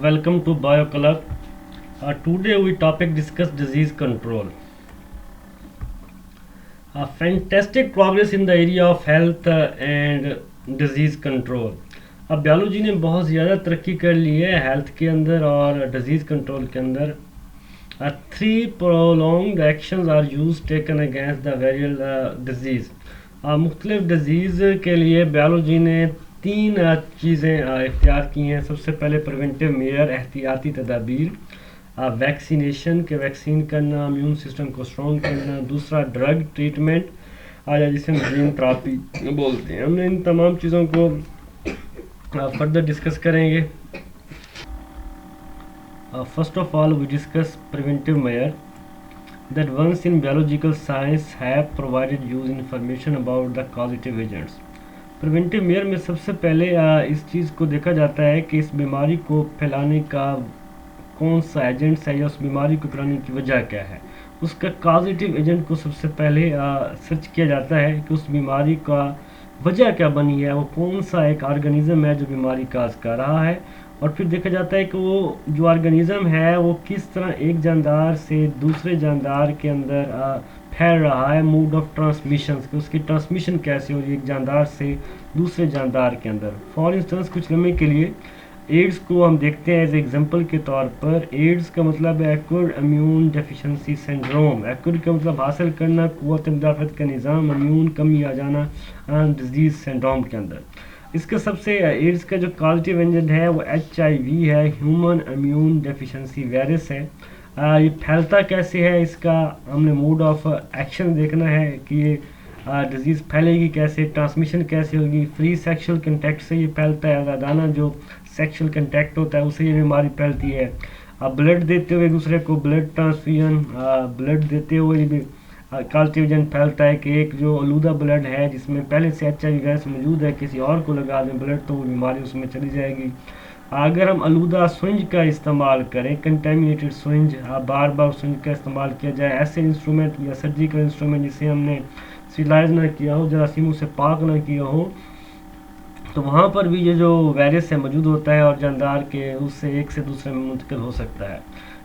Welcome to BioClub. Today we topic discuss disease control. Fantastic progress in the area of health and disease control. अब biology ने बहुत ज़्यादा तरक्की कर ली है हेल्थ के अंदर और डिजीज़ कंट्रोल के अंदर. Three prolong actions are use taken against the viral disease. मुख्तलिफ डिजीज़ के लिए बायोलॉजी ने तीन चीज़ें इख्तियार की हैं. सबसे पहले प्रिवेंटिव मेयर एहतियाती तदाबीर, वैक्सीनेशन के वैक्सीन करना, इम्यून सिस्टम को स्ट्रॉन्ग करना. दूसरा ड्रग ट्रीटमेंट जिसे हम जीन थेरेपी बोलते हैं. हमने इन तमाम चीज़ों को फर्दर डिस्कस करेंगे. First of all we discuss preventive measure that once in biological science have provided use information about the causative agents. Preventive mayor में सबसे पहले इस चीज़ को देखा जाता है कि इस बीमारी को फैलाने का कौन सा एजेंट्स है या उस बीमारी को फैलाने की वजह क्या है. उसका कॉजेटिव एजेंट को सबसे पहले सर्च किया जाता है कि उस बीमारी का वजह क्या बनी है, वो कौन सा एक ऑर्गेनिज्म है जो बीमारी काज कर रहा है. और फिर देखा जाता है कि वो जो ऑर्गेनिज्म है वो किस तरह एक जानदार से दूसरे जानदार के अंदर फैल रहा है. मोड ऑफ ट्रांसमिशन, उसकी ट्रांसमिशन कैसे हो रही है एक जानदार से दूसरे जानदार के अंदर. फॉर इंस्टेंस कुछ लम्हे के लिए एड्स को हम देखते हैं एज एग्जांपल के तौर पर. एड्स का मतलब है acquired immune deficiency syndrome. Acquired का मतलब हासिल करना, क़ुव्वत मुदाफ़त का निज़ाम, इम्यून कमी आ जाना डिजीज़ सिंड्रोम के अंदर. इसका सबसे एड्स का जो कॉजेटिव एजेंट है वो HIV है, ह्यूमन इम्यून डेफिशिएंसी वायरस है. ये फैलता कैसे है, इसका हमने मोड ऑफ एक्शन देखना है कि ये डिजीज़ फैलेगी कैसे, ट्रांसमिशन कैसे होगी. फ्री सेक्सुअल कंटैक्ट से ये फैलता है. आज़ादाना जो सेक्सुअल कंटैक्ट होता है उससे ये बीमारी फैलती है. ब्लड देते हुए दूसरे को ब्लड ट्रांसफ्यूजन, ब्लड देते हुए भी कॉजेटिव एजेंट फैलता है कि एक जो आलूदा ब्लड है जिसमें पहले से HIV वायरस मौजूद है किसी और को लगा दें ब्लड तो वो बीमारी उसमें चली जाएगी. अगर हम आलूदा स्विंज का इस्तेमाल करें, कंटेमिनेटेड स्विंज, बार बार स्विंज का इस्तेमाल किया जाए, ऐसे इंस्ट्रूमेंट या सर्जिकल इंस्ट्रूमेंट जिसे हमने स्टरलाइज ना किया हो, जरासीमों से पाक ना किया हो, तो वहाँ पर भी ये जो वायरस है मौजूद होता है और जानदार के उससे एक से दूसरे में मुंतकिल हो सकता है.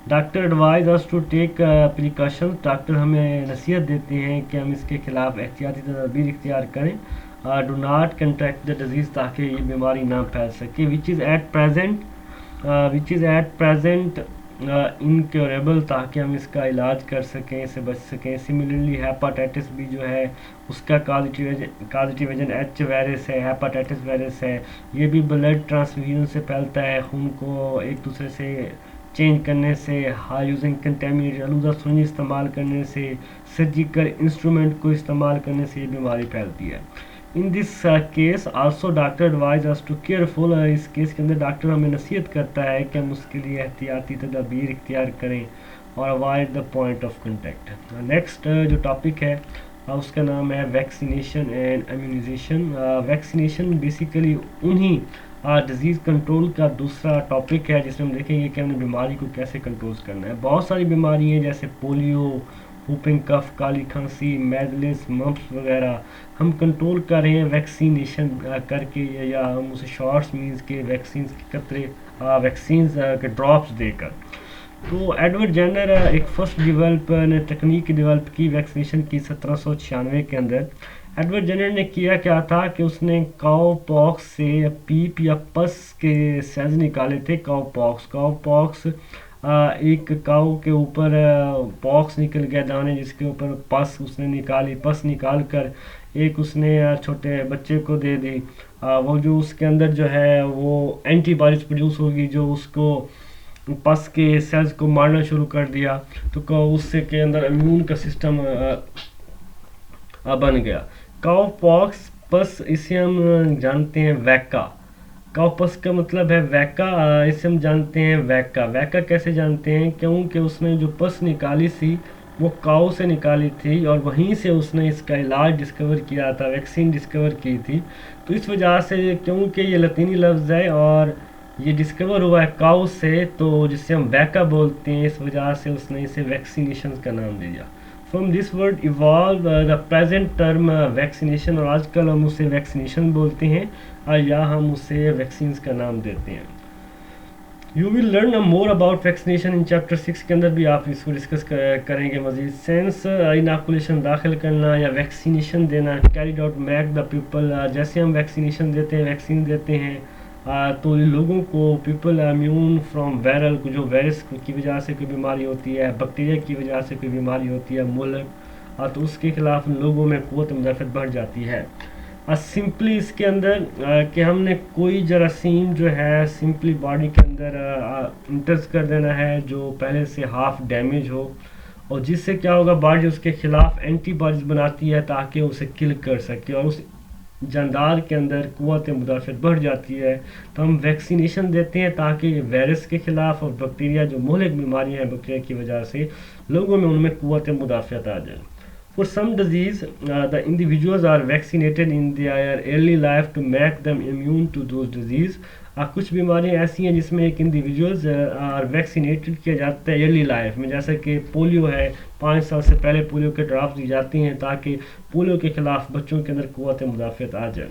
Doctor advise us to take precautions. Doctor हमें नसीहत देते हैं कि हम इसके खिलाफ एहतियाती तदबीर इख्तियार करें. Do not contract the disease ताकि ये बीमारी ना फैल सके. Which is at present incurable, ताकि हम इसका इलाज कर सकें, इससे बच सकें. सिमिलरली हेपाटाइटिस बी जो है उसका कॉजेटिव एजेंट H वायरस है, हेपाटाइटिस वायरस है. ये भी ब्लड ट्रांसफ्यूजन से फैलता है, खून को एक दूसरे से चेंज करने से, यूजिंग कंटेमिनेटेड आलूदा स्विंज इस्तेमाल करने से, सर्जिकल इंस्ट्रूमेंट को इस्तेमाल करने से ये बीमारी फैलती है. In this case also doctor advise us to careful. इस केस के अंदर डॉक्टर हमें नसीहत करता है कि हम उसके लिए एहतियाती तदाबीर इख्तियार करें और avoid the point of contact. Next जो टॉपिक है उसका नाम है vaccination and immunization. Vaccination basically उन्हीं डिज़ीज़ कंट्रोल का दूसरा टॉपिक है जिसमें हम देखेंगे कि हमने बीमारी को कैसे कंट्रोल करना है. बहुत सारी बीमारी हैं जैसे पोलियो, वूपिंग कफ, काली खांसी, मेजल्स, मम्प्स वगैरह हम कंट्रोल कर रहे हैं वैक्सीनेशन करके, या हम उसे शॉर्ट्स मीन्स के वैक्सीन के कतरे वैक्सीन के ड्रॉप्स देकर. तो एडवर्ड जेनर एक फर्स्ट डेवलपर ने तकनीक डेवलप की वैक्सीनेशन की 1796 के अंदर. एडवर्ड जेनर ने किया क्या था कि उसने काउ पॉक्स से पीप या पस के सेल्स निकाले थे. काउ पॉक्स एक काउ के ऊपर पॉक्स निकल गया दाने जिसके ऊपर पस उसने निकाली. पस निकाल कर एक उसने छोटे बच्चे को दे दी. वो जो उसके अंदर जो है वो एंटीबॉडीज प्रोड्यूस होगी जो उसको पस के सेल्स को मारना शुरू कर दिया. तो उससे के अंदर इम्यून का सिस्टम बन गया. काउ पॉक्स पस इसे हम जानते हैं वैका. काउ पस का मतलब है वैका, इसे हम जानते हैं वैका कैसे जानते हैं, क्योंकि उसने जो पस निकाली थी वो काउ से निकाली थी और वहीं से उसने इसका इलाज डिस्कवर किया था, वैक्सीन डिस्कवर की थी. तो इस वजह से, क्योंकि ये लतीनी लफ्ज़ है और ये डिस्कवर हुआ है काउ से, तो जिससे हम वैका बोलते हैं, इस वजह से उसने इसे वैक्सीनेशन का नाम दिया. From this word evolve the present term vaccination, और आजकल हम उसे वैक्सीनेशन बोलते हैं या हम उसे वैक्सीन्स का नाम देते हैं. You will learn more about vaccination in chapter 6 के अंदर भी आप इसको डिस्कस करेंगे मजीद। सेंस इनाकुलेशन दाखिल करना या वैक्सीनेशन देना, carried out make the people, जैसे हम वैक्सीनेशन देते हैं, वैक्सीन देते हैं तो लोगों को पीपल इम्यून फ्रॉम वायरल, जो वायरस की वजह से कोई बीमारी होती है, बैक्टीरिया की वजह से कोई बीमारी होती है मुल्क, तो उसके खिलाफ लोगों में क़ुव्वत मुदाफ़त बढ़ जाती है। सिंपली इसके अंदर कि हमने कोई जरासीम जो है सिंपली बॉडी के अंदर इंटर्स कर देना है जो पहले से हाफ डैमेज हो, और जिससे क्या होगा, बॉडी उसके खिलाफ एंटीबॉडीज बनाती है ताकि उसे किल कर सके, और उस जानदार के अंदर क़ुव्वत मुदाफ़त बढ़ जाती है। तो हम वैक्सीनेशन देते हैं ताकि वायरस के ख़िलाफ़ और बैक्टीरिया जो मुहलिक बीमारियाँ हैं बैक्टीरिया की वजह से लोगों में उनमें क़ुव्वत मुदाफ़त आ जाए। For some disease, the individuals are vaccinated in their early life to make them immune to those disease. कुछ बीमारियाँ ऐसी हैं जिसमें एक इंडिविजुअल्स वैक्सीनेटेड किया जाता है अर्ली लाइफ में, जैसे कि पोलियो है, 5 साल से पहले पोलियो के ड्रॉप्स दी जाती हैं ताकि पोलियो के खिलाफ बच्चों के अंदर क़ुव्वत मुदाफ़त आ जाए।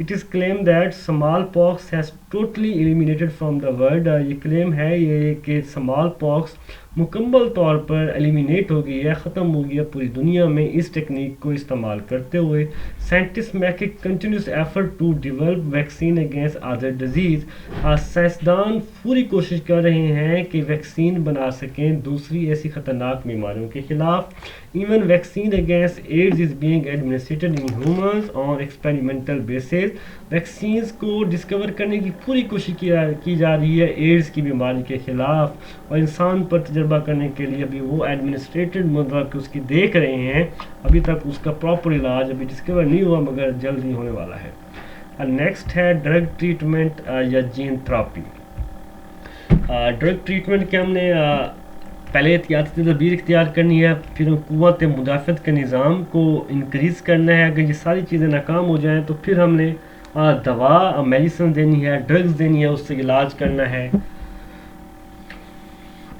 It is claim that small pox has totally eliminated from the world. ये क्लेम है ये कि स्मॉल पॉक्स मुकम्मल तौर पर एलिमिनेट हो गई है, ख़त्म हो गई है पूरी दुनिया में इस टेक्निक को इस्तेमाल करते हुए। Scientist make a continuous effort to develop vaccine against other disease. साइंसदान पूरी कोशिश कर रहे हैं कि वैक्सीन बना सकें दूसरी ऐसी ख़तरनाक बीमारियों के ख़िलाफ़। Even vaccine against AIDS is being administered in humans on experimental basis. Vaccines को डिस्कवर करने की पूरी कोशिश की जा रही है एड्स की बीमारी के ख़िलाफ़, और इंसान पर तजर्बा करने के लिए अभी वो एडमिनिस्ट्रेटेड मतलब कि उसकी देख रहे हैं। अभी तक उसका प्रॉपर इलाज अभी डिस्कवर नहीं हुआ मगर जल्द ही होने वाला है। नेक्स्ट है ड्रग ट्रीटमेंट या जीन थेरेपी। ड्रग ट्रीटमेंट के हमने पहले एहतियाती तदबीर इख्तियार करनी है, फिर क़ुव्वत मुदाफ़त के निज़ाम को इंक्रीज़ करना है। अगर ये सारी चीज़ें नाकाम हो जाएँ तो फिर हमने दवा मेडिसिन देनी है, ड्रग्स देनी है, उससे इलाज करना है।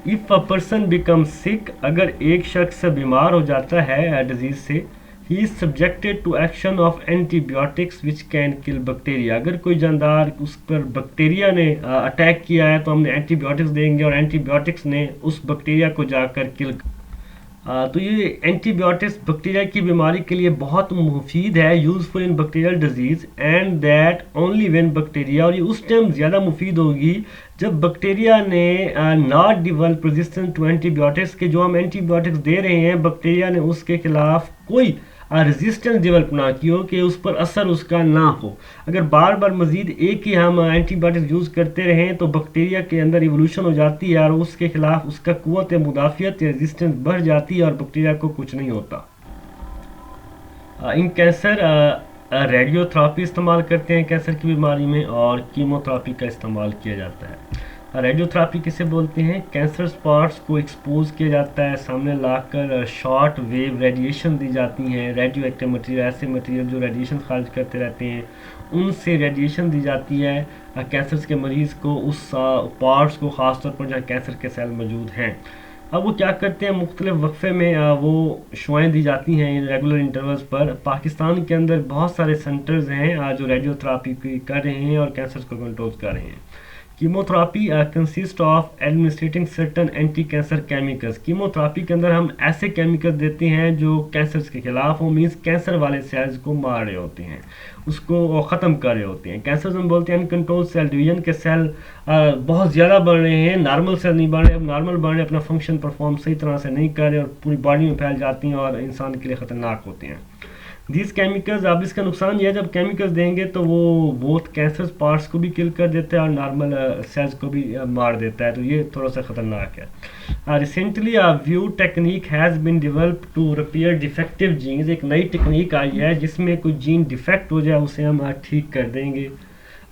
If a person become sick, अगर एक शख्स बीमार हो जाता है डिजीज़ से, ही is subjected to action of antibiotics which can kill bacteria. अगर कोई जानदार उस पर बैक्टीरिया ने अटैक किया है तो हमने एंटीबायोटिक्स देंगे और एंटीबायोटिक्स ने उस बैक्टीरिया को जाकर किल। तो ये एंटीबायोटिक्स बैक्टीरिया की बीमारी के लिए बहुत मुफीद है, useful in bacterial disease, and that only when bacteria, और ये उस टाइम ज़्यादा मुफीद होगी जब बैक्टीरिया ने not develop resistance to antibiotics, के जो हम एंटीबायोटिक्स दे रहे हैं बैक्टीरिया ने उसके खिलाफ कोई रेजिस्टेंस डेवलप ना की हो, कि उस पर असर उसका ना हो। अगर बार बार मज़ीद एक ही हम एंटीबायोटिक्स यूज़ करते रहें तो बैक्टीरिया के अंदर इवोल्यूशन हो जाती है और उसके खिलाफ उसका क़ुव्वत मुदाफ़ियत या रेजिस्टेंस बढ़ जाती है और बैक्टीरिया को कुछ नहीं होता। इन कैंसर रेडियोथेरेपी इस्तेमाल करते हैं कैंसर की बीमारी में, और कीमोथेरेपी का इस्तेमाल किया जाता है। रेडियोथेरेपी किसे बोलते हैं? कैंसर स्पॉट्स को एक्सपोज किया जाता है, सामने लाकर शॉर्ट वेव रेडिएशन दी जाती हैं। रेडियो एक्टिव मटीरियल, ऐसे मटीरियल जो रेडिएशन खारिज करते रहते हैं, उनसे रेडिएशन दी जाती है कैंसर के मरीज़ को, उस पार्ट्स को, ख़ासतौर पर जहाँ कैंसर के सेल मौजूद हैं। अब वो क्या करते हैं, मुख्तलिफ वक्फे में वो शुआएँ दी जाती हैं रेगुलर इंटरवल्स पर। पाकिस्तान के अंदर बहुत सारे सेंटर्स हैं जो रेडियोथेरेपी कर रहे हैं और कैंसर को कंट्रोल कर रहे हैं। Chemotherapy consist of administrating certain anti cancer chemicals. Chemotherapy के अंदर हम ऐसे केमिकल देते हैं जो कैंसर के खिलाफ हो, मीन्स कैंसर वाले सेल्स को मार रहे होते हैं, उसको ख़त्म कर रहे होते हैं। कैंसर हम बोलते हैं अनकंट्रोल सेल डिवीजन के सेल बहुत ज़्यादा बढ़ रहे हैं, नॉर्मल सेल नहीं बढ़ रहे। अब नॉर्मल बढ़ रहे, अपना फंक्शन परफॉर्म सही तरह से नहीं कर रहे और पूरी बॉडी में फैल जाती हैं और इंसान के लिए ख़तरनाक होते हैं। दीज केमिकल्स, अब इसका नुकसान यह है जब केमिकल्स देंगे तो वो बहुत कैंसर पार्ट्स को भी किल कर देता है और नॉर्मल सेल्स को भी मार देता है, तो ये थोड़ा सा ख़तरनाक है। Recently new technique has been develop to repair defective genes. एक नई टेक्निक आई है जिसमें कोई जीन डिफेक्ट हो जाए उसे हम ठीक कर देंगे।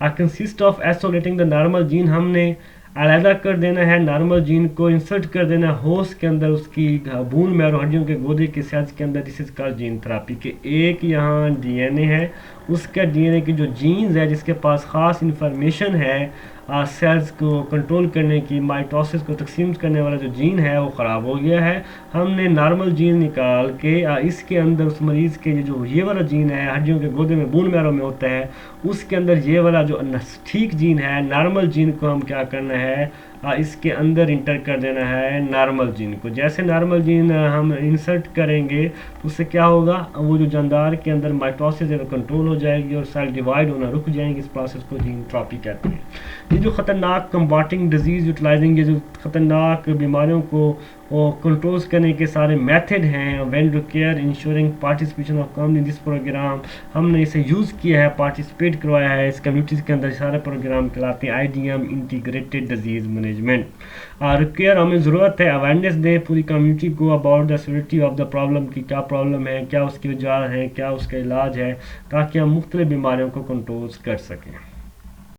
Consist of isolating the normal gene, हमने अलहदा कर देना है नॉर्मल जीन को, इंसर्ट कर देना होस्ट के अंदर, उसकी भून में और हड्डियों के गोदे के सेल्स के अंदर। This is called gene therapy के एक यहाँ डीएनए है, उसका डीएनए की जो जीन्स है जिसके पास ख़ास इंफॉर्मेशन है सेल्स को कंट्रोल करने की, माइटोसिस को तकसीम करने वाला जो जीन है वो ख़राब हो गया है। हमने नॉर्मल जीन निकाल के इसके अंदर उस मरीज़ के जो ये वाला जीन है हड्डियों के गुर्दे में, बोन मैरो में होता है, उसके अंदर ये वाला जो ठीक जीन है, नॉर्मल जीन को हम क्या करना है, इसके अंदर इंटर कर देना है नॉर्मल जीन को। जैसे नॉर्मल जीन हम इंसर्ट करेंगे तो उससे क्या होगा, वो जो जानदार के अंदर माइटोसिस है वो कंट्रोल हो जाएगी और सेल डिवाइड होना रुक जाएंगे। इस प्रोसेस को जीन थेरेपी कहते हैं। ये जो ख़तरनाक कंबाटिंग डिजीज़ यूटिलाइजिंग, ये जो ख़तरनाक बीमारियों को कंट्रोल करने के सारे मेथड हैं, well care insuring participation of community this program, हमने इसे यूज़ किया है, पार्टिसिपेट करवाया है इस कम्युनिटीज़ के अंदर। सारे प्रोग्राम कहलाते हैं IDM, integrated disease management. Care हमें ज़रूरत है अवेयरनेस दें पूरी कम्युनिटी को about the severity of the problem की, क्या प्रॉब्लम है, क्या उसकी वजह है, क्या उसका इलाज है, ताकि हम मुख्तलिफ बीमारियों को कंट्रोल कर सकें।